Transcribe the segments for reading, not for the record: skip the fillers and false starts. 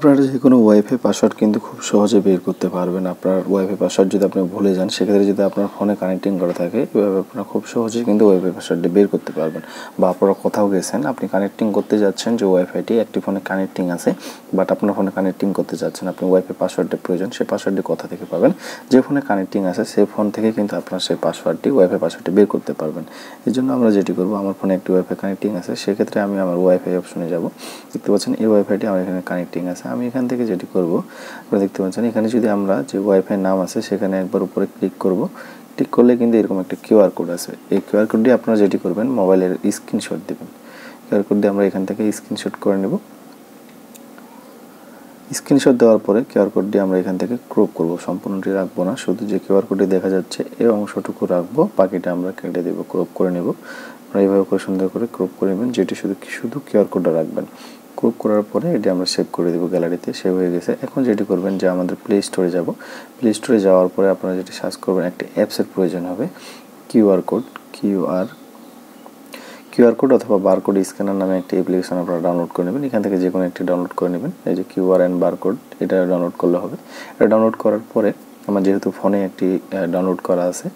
আপনারা যে কোনো ওয়াইফাই পাসওয়ার্ড কিন্তু খুব সহজে বের করতে পারবেন। আপনার ওয়াইফাই পাসওয়ার্ড যদি আপনি ভুলে যান, সেক্ষেত্রে যদি আপনার ফোনে কানেক্টিং করা থাকে, এভাবে আপনারা খুব সহজেই কিন্তু ওয়াইফাই পাসওয়ার্ডটি বের করতে পারবেন। বা আপনারা কোথাও গেছেন, আপনি কানেক্টিং করতে যাচ্ছেন, যে ওয়াইফাইটি একটি ফোনে কানেক্টিং আছে, বাট আপনার ফোনে কানেক্টিং করতে যাচ্ছেন, আপনি ওয়াইফাই পাসওয়ার্ডের প্রয়োজন, সেই পাসওয়ার্ডটি কোথা থেকে পাবেন? যে ফোনে কানেক্টিং আছে সেই ফোন থেকে কিন্তু আপনার সেই পাসওয়ার্ডটি, ওয়াইফাই পাসওয়ার্ডটি বের করতে পারবেন। এই জন্য আমরা যেটি করব, আমার ফোনে একটি ওয়াইফাই কানেক্টিং আছে, সেক্ষেত্রে আমি আমার ওয়াইফাই অপশনে যাব। দেখতে পাচ্ছেন এই ওয়াইফাইটি আমার এখানে কানেক্টিং আছে। আমি এখান থেকে যেটি করব, আপনারা দেখতে পাচ্ছেন এখানে যদি আমরা যে ওয়াইফাই নাম আছে সেখানে একবার উপরে ক্লিক করব। ক্লিক করলে কিন্তু এরকম একটা কিউআর কোড আছে। এই কিউআর কোডটি আপনারা যেটি করবেন, মোবাইলের স্ক্রিনশট দেবেন। কিউআর কোডটি আমরা এখান থেকে স্ক্রিনশট করে নেব। স্ক্রিনশট দেওয়ার পরে কিউআর কোডটি আমরা এখান থেকে ক্রপ করব, সম্পূর্ণটি রাখবো না, শুধু যে কিউআর কোডটি দেখা যাচ্ছে এই অংশটুকু রাখবো, বাকিটা আমরা কেটে দেব, ক্রপ করে নেব। আপনারা এইভাবে করে সুন্দর করে ক্রপ করে নেবেন, যেটি শুধু কিউআর কোডটা রাখবেন। ক্রপ করার পরে এটি আমরা সেভ করে দেব, গ্যালারিতে সেভ হয়ে গেছে। এখন যেটি করবেন, যে আমাদের প্লে স্টোরে যাব, প্লে স্টোরে যাওয়ার পরে আপনারা যেটি সার্চ করবেন, একটি অ্যাপসের প্রয়োজন হবে, কিউআর কোড অথবা বারকোড স্ক্যানার নামে একটি অ্যাপ্লিকেশন আপনারা ডাউনলোড করে নেবেন। এখান থেকে যে কোনো একটি ডাউনলোড করে নেবেন। এই যে কিউআর অ্যান্ড বারকোড, এটা ডাউনলোড করলে হবে। এটা ডাউনলোড করার পরে আমার যেহেতু ফোনে একটি ডাউনলোড করা আছে,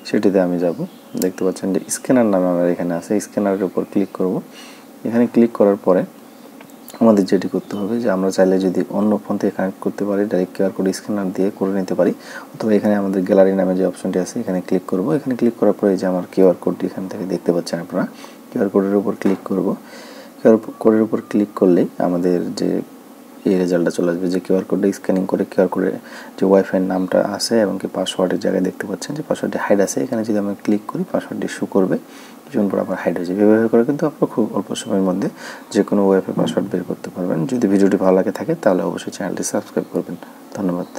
সেটিতে আমি যাব। দেখতে পাচ্ছেন যে স্ক্যানার নামে আমার এখানে আছে, স্ক্যানারের উপর ক্লিক করব। এখানে ক্লিক করার পরে আমাদের যেটি করতে হবে, যে আমরা চাইলে যদি অন্য ফোন থেকে কানেক্ট করতে পারি, ডাইরেক্ট কিউআর কোড স্ক্যানার দিয়ে করে নিতে পারি, অথবা এখানে আমাদের গ্যালারি নামে যে অপশনটি আছে এখানে ক্লিক করব। এখানে ক্লিক করার পরে যে আমার কিউআর কোডটি এখান থেকে দেখতে পাচ্ছেন আপনারা, কিউআর কোডের উপর ক্লিক করব। কিউআর কোডের উপর ক্লিক করলেই আমাদের যে এই রেজাল্টটা চলে আসবে, যে কিউআর কোডটা স্ক্যানিং করে কিউআর কোডে যে ওয়াইফাইয়ের নামটা আছে এবং কি পাসওয়ার্ডের জায়গায় দেখতে পাচ্ছেন যে পাসওয়ার্ডটি হাইড আছে, এখানে যদি আমি ক্লিক করি পাসওয়ার্ডটি শো করবে, কিছুক্ষণ পর আবার হাইড হয়ে যাবে। এভাবে করে কিন্তু আপনারা খুব অল্প সময়ের মধ্যে যে কোনো ওয়াইফাই পাসওয়ার্ড বের করতে পারবেন। যদি ভিডিওটি ভালো লাগে থাকে তাহলে অবশ্যই চ্যানেলটি সাবস্ক্রাইব করবেন। ধন্যবাদ।